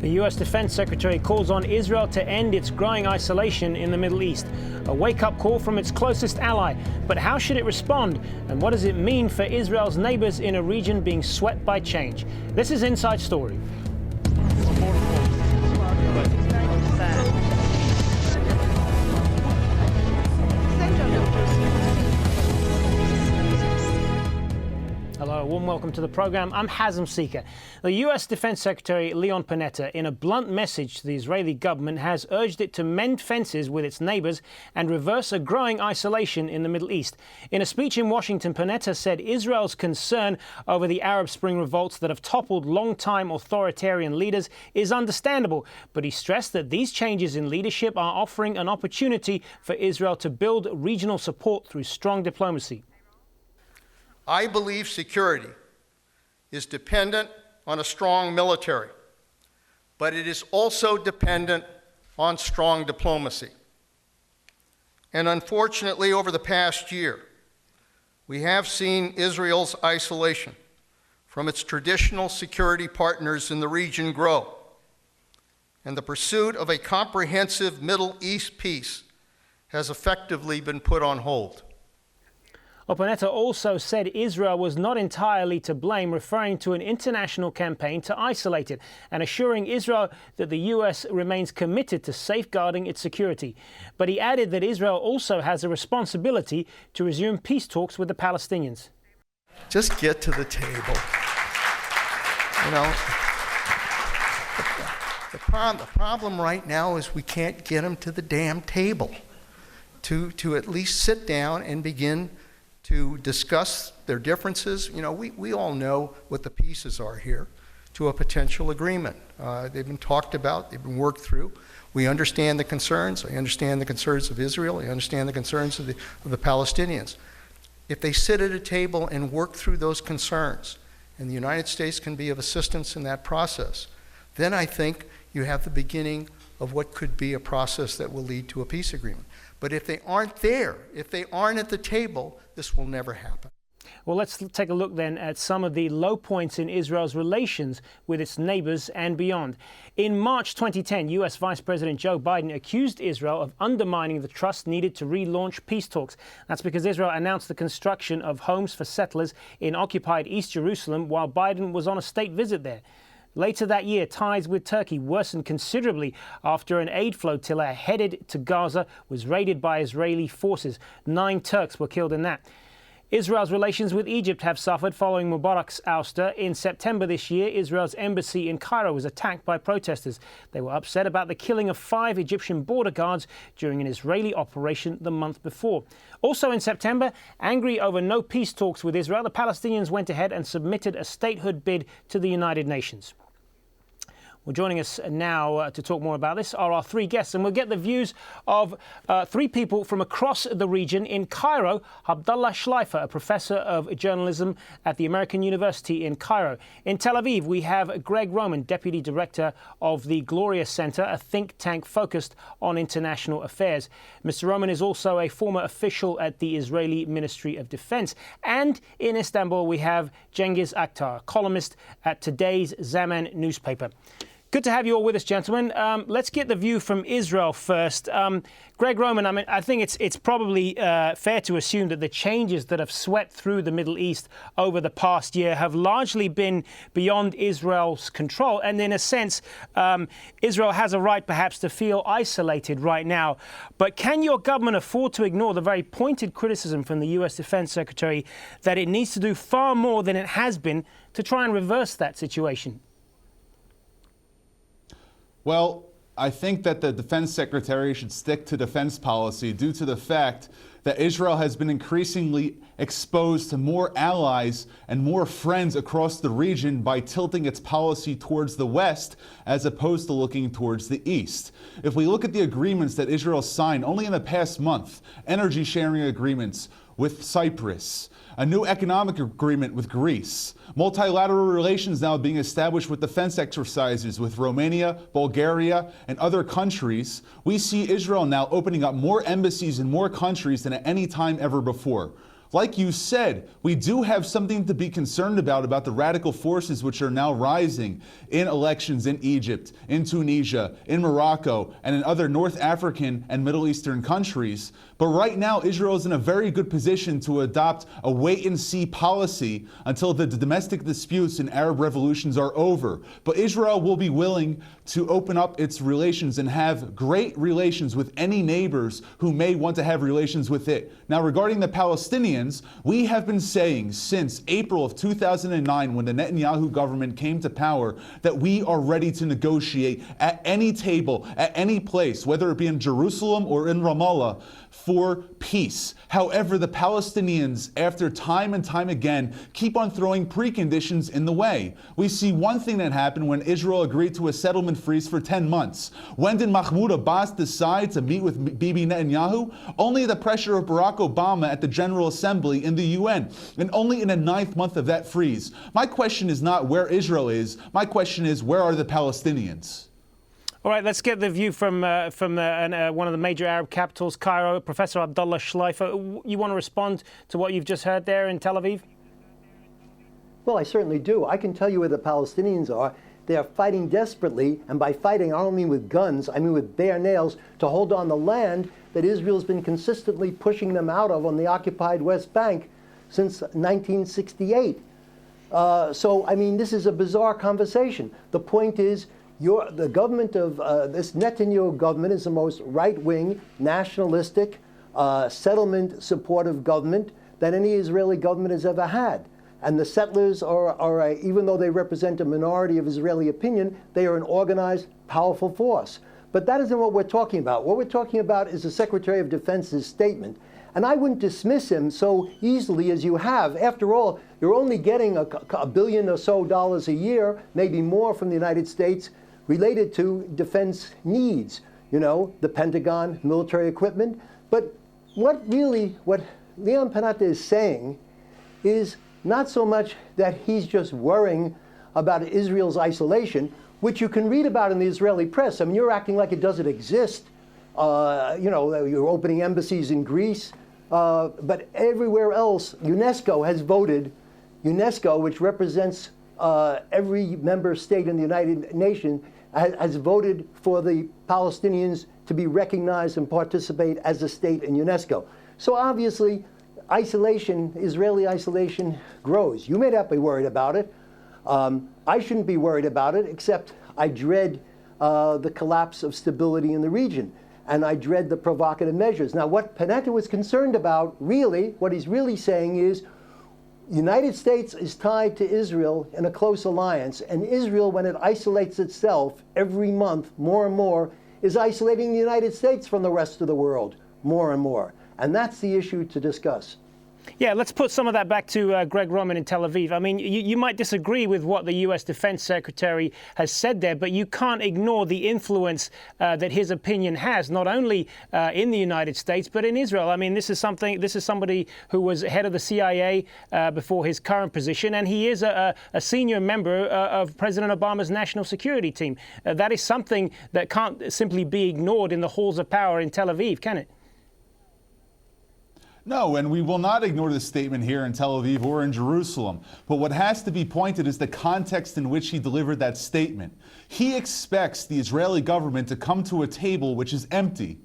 The U.S. Defense Secretary calls on Israel to end its growing isolation in the Middle East. A wake-up call from its closest ally. But how should it respond? And what does it mean for Israel's neighbors in a region being swept by change? This is Inside Story. Hello, a warm welcome to the program. I'm Hazem Seeker. The U.S. Defense Secretary Leon Panetta, in a blunt message to the Israeli government, has urged it to mend fences with its neighbors and reverse a growing isolation in the Middle East. In a speech in Washington, Panetta said Israel's concern over the Arab Spring revolts that have toppled long-time authoritarian leaders is understandable, but he stressed that these changes in leadership are offering an opportunity for Israel to build regional support through strong diplomacy. I believe security is dependent on a strong military, but it is also dependent on strong diplomacy. And unfortunately, over the past year, we have seen Israel's isolation from its traditional security partners in the region grow, and the pursuit of a comprehensive Middle East peace has effectively been put on hold. Panetta also said Israel was not entirely to blame, referring to an international campaign to isolate it and assuring Israel that the U.S. remains committed to safeguarding its security. But he added that Israel also has a responsibility to resume peace talks with the Palestinians. Just get to the table. You know, the problem right now is we can't get them to the damn table to at least sit down and begin to discuss their differences. You know, we all know what the pieces are here to a potential agreement. They've been talked about, they've been worked through. We understand the concerns. I understand the concerns of Israel. I understand the concerns of the Palestinians. If they sit at a table and work through those concerns, and the United States can be of assistance in that process, then I think you have the beginning of what could be a process that will lead to a peace agreement. But if they aren't there, if they aren't at the table, this will never happen. Well, let's take a look then at some of the low points in Israel's relations with its neighbors and beyond. In March 2010, U.S. Vice President Joe Biden accused Israel of undermining the trust needed to relaunch peace talks. That's because Israel announced the construction of homes for settlers in occupied East Jerusalem while Biden was on a state visit there. Later that year, ties with Turkey worsened considerably after an aid flotilla headed to Gaza was raided by Israeli forces. 9 Turks were killed in that. Israel's relations with Egypt have suffered following Mubarak's ouster. In September this year, Israel's embassy in Cairo was attacked by protesters. They were upset about the killing of 5 Egyptian border guards during an Israeli operation the month before. Also in September, angry over no peace talks with Israel, the Palestinians went ahead and submitted a statehood bid to the United Nations. Well, joining us now to talk more about this are our 3 guests, and we'll get the views of 3 people from across the region. In Cairo, Abdallah Schleifer, a professor of journalism at the American University in Cairo. In Tel Aviv, we have Gregg Roman, deputy director of the GLORIA Center, a think tank focused on international affairs. Mr. Roman is also a former official at the Israeli Ministry of Defense. And in Istanbul, we have Cengiz Aktar, columnist at today's Zaman newspaper. Good to have you all with us, gentlemen. Let's get the view from Israel first. Gregg Roman, I mean, I think it's probably fair to assume that the changes that have swept through the Middle East over the past year have largely been beyond Israel's control. And in a sense, Israel has a right perhaps to feel isolated right now. But can your government afford to ignore the very pointed criticism from the U.S. Defense Secretary that it needs to do far more than it has been to try and reverse that situation? Well, I think that the defense secretary should stick to defense policy due to the fact that Israel has been increasingly exposed to more allies and more friends across the region by tilting its policy towards the West as opposed to looking towards the East. If we look at the agreements that Israel signed only in the past month, energy sharing agreements with Cyprus, a new economic agreement with Greece, multilateral relations now being established with defense exercises with Romania, Bulgaria, and other countries, we see Israel now opening up more embassies in more countries than at any time ever before. Like you said, we do have something to be concerned about the radical forces which are now rising in elections in Egypt, in Tunisia, in Morocco, and in other North African and Middle Eastern countries. But right now, Israel is in a very good position to adopt a wait-and-see policy until the domestic disputes and Arab revolutions are over. But Israel will be willing to open up its relations and have great relations with any neighbors who may want to have relations with it. Now, regarding the Palestinians, we have been saying since April of 2009, when the Netanyahu government came to power, that we are ready to negotiate at any table, at any place, whether it be in Jerusalem or in Ramallah, for peace. However, the Palestinians, after time and time again, keep on throwing preconditions in the way. We see one thing that happened when Israel agreed to a settlement freeze for 10 months. When did Mahmoud Abbas decide to meet with Bibi Netanyahu? Only the pressure of Barack Obama at the General Assembly in the UN, and only in the 9th month of that freeze. My question is not where Israel is. My question is, where are the Palestinians? All right, let's get the view from one of the major Arab capitals, Cairo. Professor Abdallah Schleifer, you want to respond to what you've just heard there in Tel Aviv? Well, I certainly do. I can tell you where the Palestinians are. They are fighting desperately, and by fighting, I don't mean with guns, I mean with bare nails, to hold on the land that Israel's been consistently pushing them out of on the occupied West Bank since 1968. So, I mean, this is a bizarre conversation. The point is, the government of this Netanyahu government is the most right-wing, nationalistic, settlement-supportive government that any Israeli government has ever had. And the settlers are even though they represent a minority of Israeli opinion, they are an organized, powerful force. But that isn't what we're talking about. What we're talking about is the Secretary of Defense's statement. And I wouldn't dismiss him so easily as you have. After all, you're only getting a billion or so dollars a year, maybe more, from the United States related to defense needs, you know, the Pentagon, military equipment. But what Leon Panetta is saying is not so much that he's just worrying about Israel's isolation, which you can read about in the Israeli press. I mean, you're acting like it doesn't exist. You know, you're opening embassies in Greece. But everywhere else, UNESCO has voted, UNESCO, which represents every member state in the United Nations, has voted for the Palestinians to be recognized and participate as a state in UNESCO. So obviously, isolation, Israeli isolation, grows. You may not be worried about it. I shouldn't be worried about it, except I dread the collapse of stability in the region, and I dread the provocative measures. Now, what Panetta was concerned about, really, what he's really saying is, the United States is tied to Israel in a close alliance, and Israel, when it isolates itself every month more and more, is isolating the United States from the rest of the world more and more. And that's the issue to discuss. Yeah, let's put some of that back to Gregg Roman in Tel Aviv. I mean, you might disagree with what the U.S. Defense Secretary has said there, but you can't ignore the influence that his opinion has, not only in the United States, but in Israel. I mean, this is somebody who was head of the CIA before his current position, and he is a senior member of President Obama's national security team. That is something that can't simply be ignored in the halls of power in Tel Aviv, can it? No, and we will not ignore this statement here in Tel Aviv or in Jerusalem. But what has to be pointed is the context in which he delivered that statement. He expects the Israeli government to come to a table which is empty.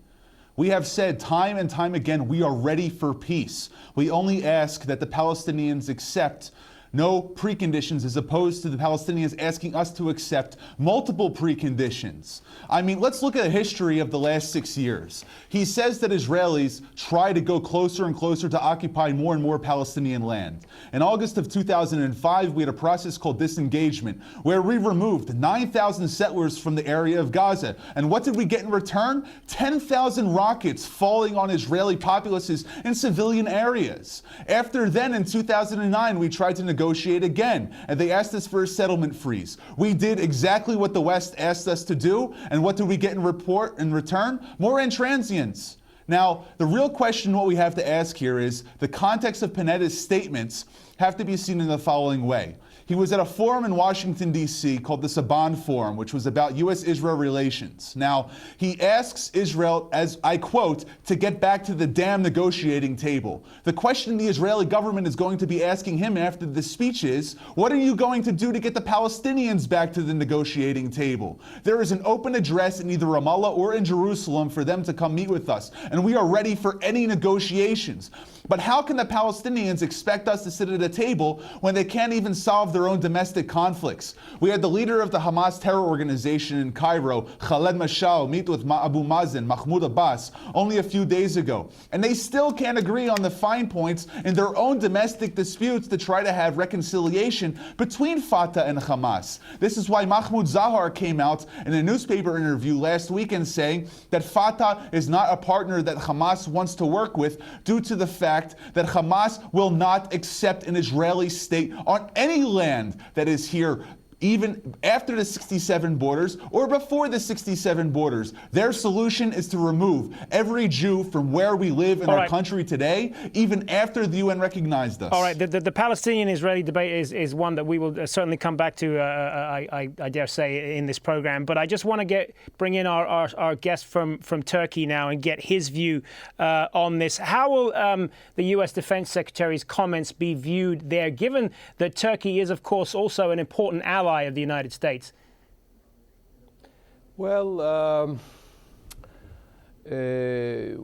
We have said time and time again, we are ready for peace. We only ask that the Palestinians accept no preconditions, as opposed to the Palestinians asking us to accept multiple preconditions. I mean, let's look at the history of the last 6 years. He says that Israelis try to go closer and closer to occupy more and more Palestinian land. In August of 2005, we had a process called disengagement, where we removed 9,000 settlers from the area of Gaza. And what did we get in return? 10,000 rockets falling on Israeli populaces in civilian areas. After then, in 2009, we tried to negotiate again, and they asked us for a settlement freeze. We did exactly what the West asked us to do, and what did we get in return? More intransience. Now, the real question what we have to ask here is, the context of Panetta's statements have to be seen in the following way. He was at a forum in Washington, D.C. called the Saban Forum, which was about U.S.-Israel relations. Now, he asks Israel, as I quote, to get back to the damn negotiating table. The question the Israeli government is going to be asking him after the speech is, what are you going to do to get the Palestinians back to the negotiating table? There is an open address in either Ramallah or in Jerusalem for them to come meet with us, and we are ready for any negotiations. But how can the Palestinians expect us to sit at a table when they can't even solve their own domestic conflicts? We had the leader of the Hamas terror organization in Cairo, Khaled Mashal, meet with Abu Mazen, Mahmoud Abbas, only a few days ago. And they still can't agree on the fine points in their own domestic disputes to try to have reconciliation between Fatah and Hamas. This is why Mahmoud Zahar came out in a newspaper interview last weekend saying that Fatah is not a partner that Hamas wants to work with due to the fact that Hamas will not accept an Israeli state on any land that is here, even after the 67 borders or before the 67 borders. Their solution is to remove every Jew from where we live in our country today, even after the UN recognized us. All right, the Palestinian-Israeli debate is one that we will certainly come back to, I dare say, in this program. But I just want to bring in our guest from Turkey now and get his view on this. How will the U.S. Defense Secretary's comments be viewed there, given that Turkey is, of course, also an important ally of the United States? Well, his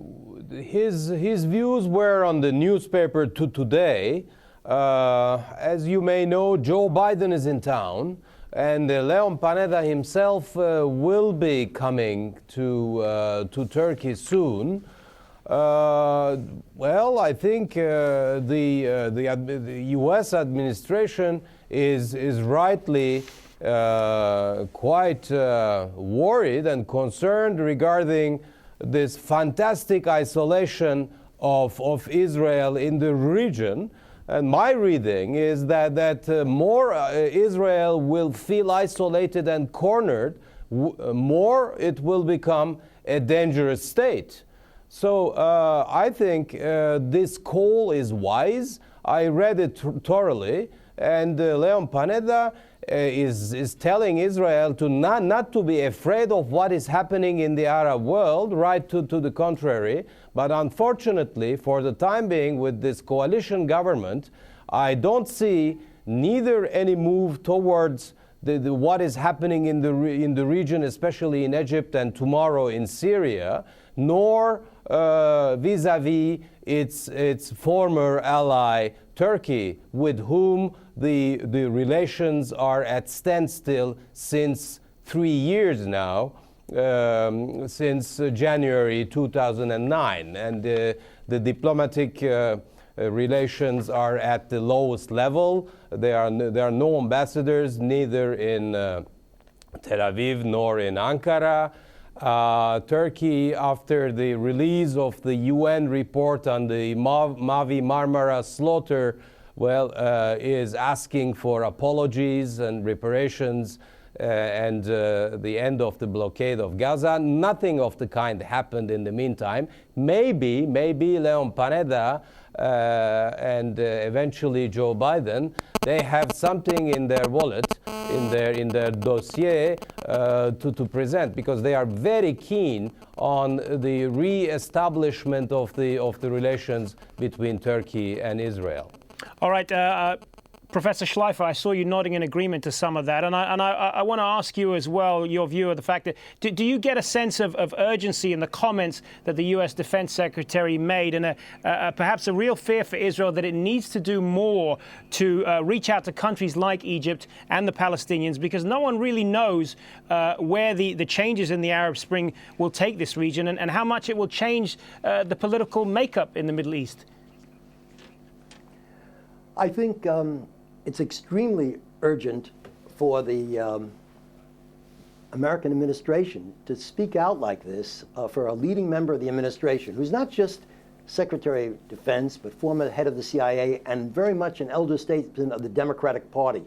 views were on the newspaper today. As you may know, Joe Biden is in town, and Leon Panetta himself will be coming to Turkey soon. Well, I think the U.S. administration is rightly quite worried and concerned regarding this fantastic isolation of Israel in the region. And my reading is that more Israel will feel isolated and cornered, more it will become a dangerous state. So I think this call is wise. I read it thoroughly, and Leon Panetta is telling Israel to not to be afraid of what is happening in the Arab world, right to the contrary. But unfortunately, for the time being, with this coalition government, I don't see neither any move towards what is happening in the region, especially in Egypt and tomorrow in Syria, nor vis-a-vis its former ally Turkey, with whom the relations are at standstill since 3 years now, since January 2009, and the diplomatic relations are at the lowest level. There are no ambassadors, neither in Tel Aviv nor in Ankara. Turkey, after the release of the UN report on the Mavi Marmara slaughter, is asking for apologies and reparations and the end of the blockade of Gaza. Nothing of the kind happened in the meantime. Maybe Leon Panetta and eventually Joe Biden, they have something in their wallet, in their dossier to present, because they are very keen on the re-establishment of the relations between Turkey and Israel. All right. Professor Schleifer, I saw you nodding in agreement to some of that, and I want to ask you as well your view of the fact that do you get a sense of urgency in the comments that the U.S. Defense Secretary made, and perhaps a real fear for Israel that it needs to do more to reach out to countries like Egypt and the Palestinians, because no one really knows where the changes in the Arab Spring will take this region and how much it will change the political makeup in the Middle East? I think it's extremely urgent for the American administration to speak out like this for a leading member of the administration, who's not just Secretary of Defense, but former head of the CIA and very much an elder statesman of the Democratic Party.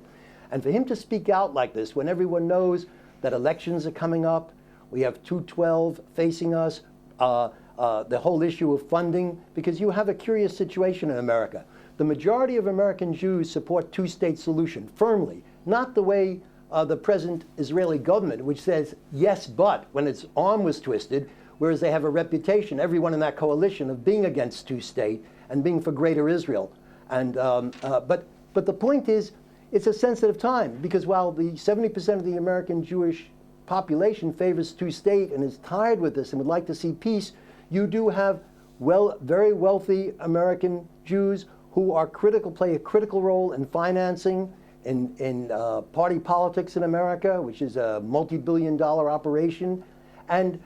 And for him to speak out like this when everyone knows that elections are coming up, we have 212 facing us, the whole issue of funding, because you have a curious situation in America. the majority of American Jews support two-state solution firmly, not the way the present Israeli government, which says yes, but when its arm was twisted, whereas they have a reputation, everyone in that coalition, of being against two-state and being for greater Israel. And but the point is, it's a sensitive time, because while the 70% of the American Jewish population favors two-state and is tired with this and would like to see peace, you do have very wealthy American Jews who are play a critical role in financing, in party politics in America, which is a multi-billion-dollar operation. And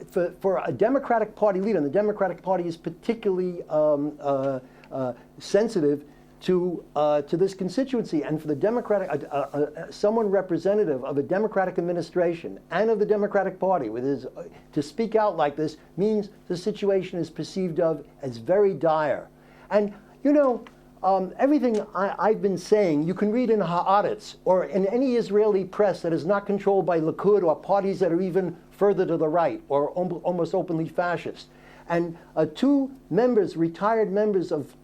for a Democratic Party leader, and the Democratic Party is particularly sensitive to this constituency, and for the Democratic, someone representative of a Democratic administration and of the Democratic Party to speak out like this means the situation is perceived of as very dire. And you know, everything I've been saying, you can read in Haaretz or in any Israeli press that is not controlled by Likud or parties that are even further to the right or almost openly fascist. And two retired members of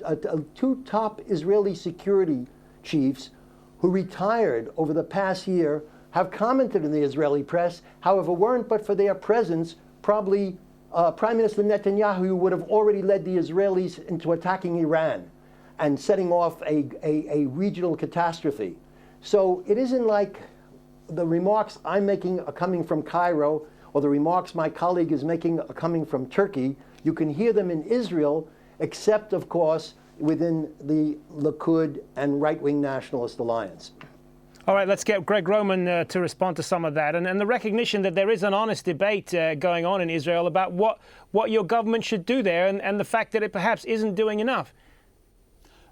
two top Israeli security chiefs who retired over the past year have commented in the Israeli press, however, weren't but for their presence, probably Prime Minister Netanyahu would have already led the Israelis into attacking Iran and setting off a regional catastrophe. So it isn't like the remarks I'm making are coming from Cairo, or the remarks my colleague is making are coming from Turkey. You can hear them in Israel, except, of course, within the Likud and right-wing nationalist alliance. All right, let's get Gregg Roman to respond to some of that. And the recognition that there is an honest debate going on in Israel about what your government should do there, and the fact that it perhaps isn't doing enough.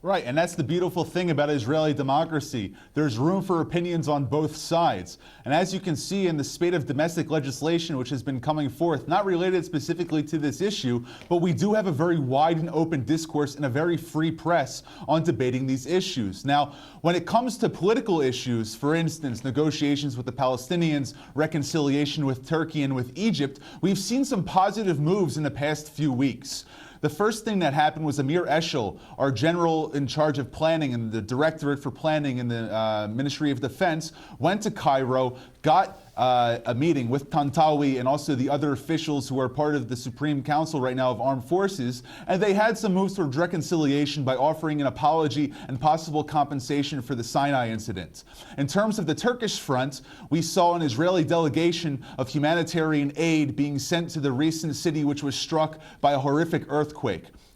Right, and that's the beautiful thing about Israeli democracy. There's room for opinions on both sides. And as you can see in the spate of domestic legislation which has been coming forth, not related specifically to this issue, but we do have a very wide and open discourse and a very free press on debating these issues. Now, when it comes to political issues, for instance, negotiations with the Palestinians, reconciliation with Turkey and with Egypt, we've seen some positive moves in the past few weeks. The first thing that happened was Amir Eshel, our general in charge of planning and the Directorate for Planning in the Ministry of Defense, went to Cairo, got a meeting with Tantawi and also the other officials who are part of the Supreme Council right now of Armed Forces, and they had some moves towards reconciliation by offering an apology and possible compensation for the Sinai incident. In terms of the Turkish front, we saw an Israeli delegation of humanitarian aid being sent to the recent city which was struck by a horrific earthquake.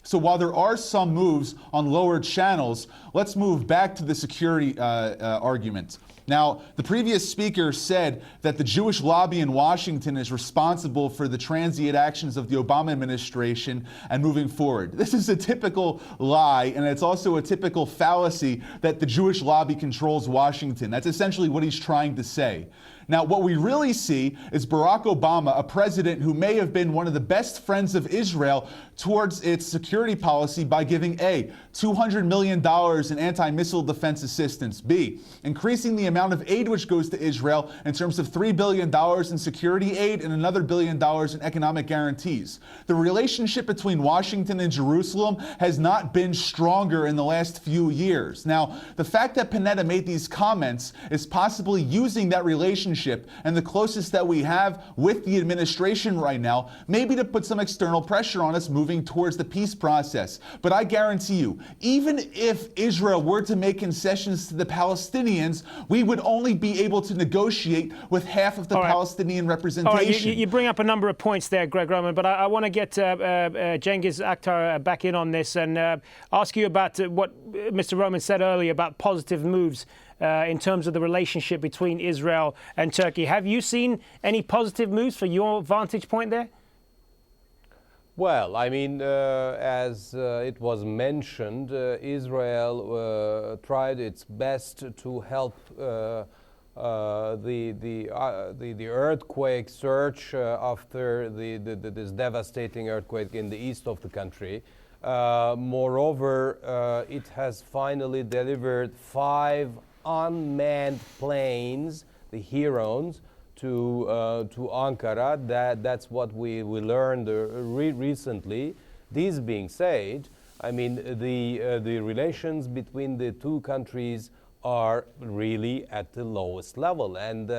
So while there are some moves on lower channels, let's move back to the security argument. Now, the previous speaker said that the Jewish lobby in Washington is responsible for the transient actions of the Obama administration and moving forward. This is a typical lie, and it's also a typical fallacy that the Jewish lobby controls Washington. That's essentially what he's trying to say. Now, what we really see is Barack Obama, a president who may have been one of the best friends of Israel towards its security policy by giving A, $200 million in anti-missile defense assistance, B, increasing the amount of aid which goes to Israel in terms of $3 billion in security aid and another $1 billion in economic guarantees. The relationship between Washington and Jerusalem has not been stronger in the last few years. Now, the fact that Panetta made these comments is possibly using that relationship and the closest that we have with the administration right now, maybe to put some external pressure on us moving towards the peace process. But I guarantee you, even if Israel were to make concessions to the Palestinians, we would only be able to negotiate with half of the Palestinian representation. All right, you bring up a number of points there, Gregg Roman, but I want to get Cengiz Aktar back in on this and ask you about what Mr. Roman said earlier about positive moves in terms of the relationship between Israel and Turkey. Have you seen any positive moves for your vantage point there? Well, I mean, as it was mentioned, Israel tried its best to help the earthquake surge after this devastating earthquake in the east of the country. Moreover, it has finally delivered 5 unmanned planes, the Herons, to Ankara. That's what we learned recently. This being said, I mean, the relations between the two countries are really at the lowest level. And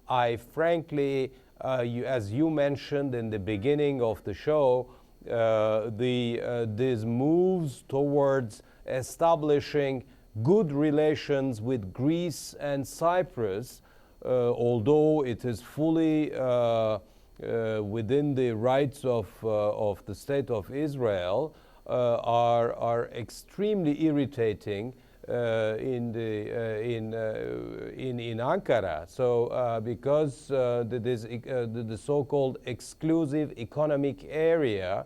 I frankly, as you mentioned in the beginning of the show, these moves towards establishing good relations with Greece and Cyprus, although it is fully within the rights of the State of Israel, are extremely irritating in Ankara. So because the so-called exclusive economic area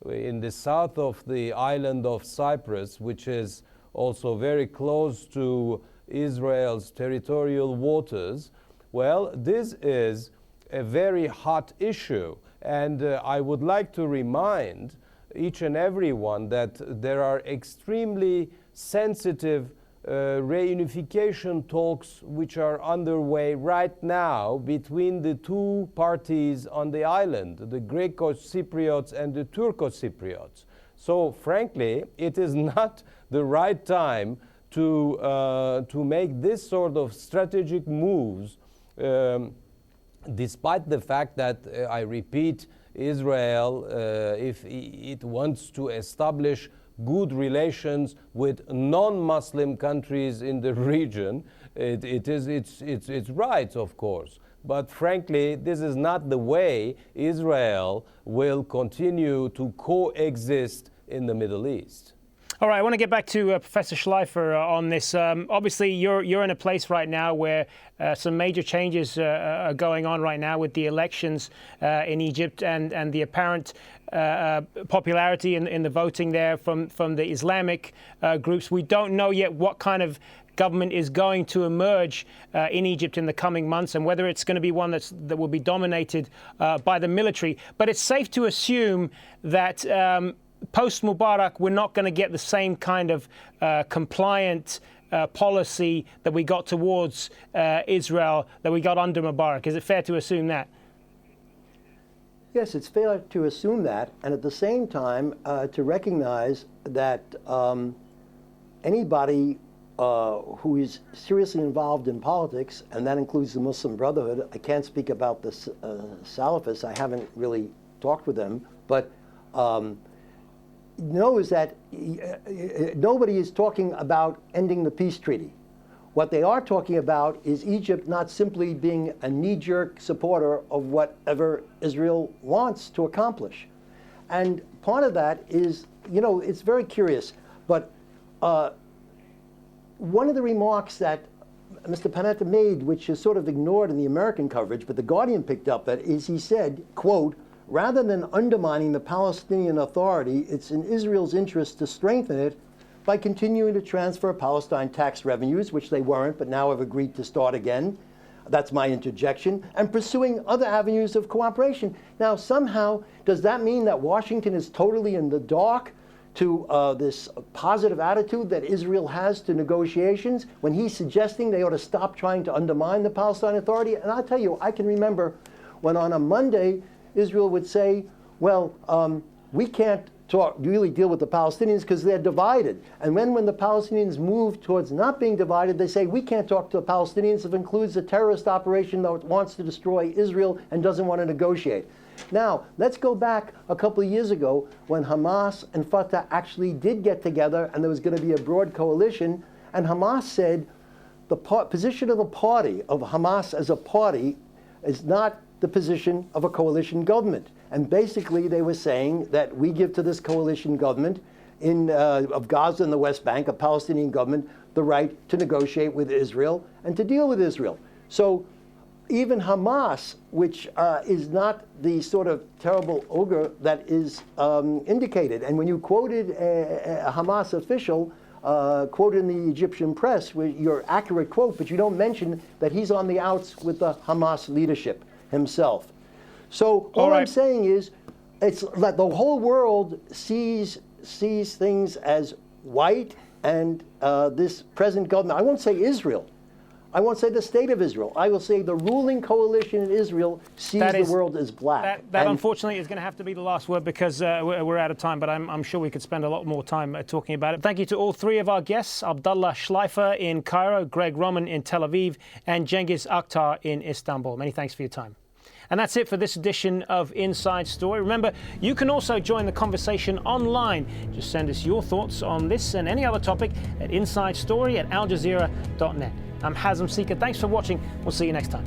in the south of the island of Cyprus, which is also very close to Israel's territorial waters, well, this is a very hot issue. And I would like to remind each and everyone that there are extremely sensitive reunification talks which are underway right now between the two parties on the island, the Greco-Cypriots and the Turco-Cypriots. So frankly, it is not the right time to make this sort of strategic moves, despite the fact that, I repeat, Israel, if it wants to establish good relations with non-Muslim countries in the region, it's right, of course. But frankly, this is not the way Israel will continue to coexist in the Middle East. All right, I want to get back to Professor Schleifer on this. Obviously, you're in a place right now where some major changes are going on right now with the elections in Egypt and the apparent popularity in the voting there from the Islamic groups. We don't know yet what kind of government is going to emerge in Egypt in the coming months, and whether it's going to be one that will be dominated by the military. But it's safe to assume that post-Mubarak, we're not going to get the same kind of compliant policy that we got towards Israel that we got under Mubarak. Is it fair to assume that? Yes, it's fair to assume that, and at the same time to recognize that anybody who is seriously involved in politics, and that includes the Muslim Brotherhood — I can't speak about the Salafists, I haven't really talked with them, but knows that nobody is talking about ending the peace treaty. What they are talking about is Egypt not simply being a knee-jerk supporter of whatever Israel wants to accomplish. And part of that is, it's very curious, but one of the remarks that Mr. Panetta made, which is sort of ignored in the American coverage, but The Guardian picked up it, is he said, quote, "Rather than undermining the Palestinian Authority, it's in Israel's interest to strengthen it by continuing to transfer Palestine tax revenues," which they weren't, but now have agreed to start again. That's my interjection. "And pursuing other avenues of cooperation." Now, somehow, does that mean that Washington is totally in the dark to this positive attitude that Israel has to negotiations, when he's suggesting they ought to stop trying to undermine the Palestine Authority? And I'll tell you, I can remember when on a Monday, Israel would say, well, we can't really deal with the Palestinians because they're divided. And when the Palestinians move towards not being divided, they say, we can't talk to the Palestinians if it includes a terrorist operation that wants to destroy Israel and doesn't want to negotiate. Now, let's go back a couple of years ago when Hamas and Fatah actually did get together and there was going to be a broad coalition, and Hamas said the position of the party, of Hamas as a party, is not the position of a coalition government. And basically they were saying that we give to this coalition government of Gaza and the West Bank, a Palestinian government, the right to negotiate with Israel and to deal with Israel. So even Hamas, which is not the sort of terrible ogre that is indicated, and when you quoted a Hamas official, quoted in the Egyptian press, your accurate quote, but you don't mention that he's on the outs with the Hamas leadership himself. So all I'm saying is, it's that the whole world sees things as white, and this present government, I won't say Israel, I won't say the state of Israel. I will say the ruling coalition in Israel sees the world as black. That unfortunately is going to have to be the last word, because we're out of time, but I'm sure we could spend a lot more time talking about it. Thank you to all three of our guests, Abdallah Schleifer in Cairo, Gregg Roman in Tel Aviv, and Cengiz Aktar in Istanbul. Many thanks for your time. And that's it for this edition of Inside Story. Remember, you can also join the conversation online. Just send us your thoughts on this and any other topic at InsideStory@aljazeera.net. I'm Hazem Seeker. Thanks for watching. We'll see you next time.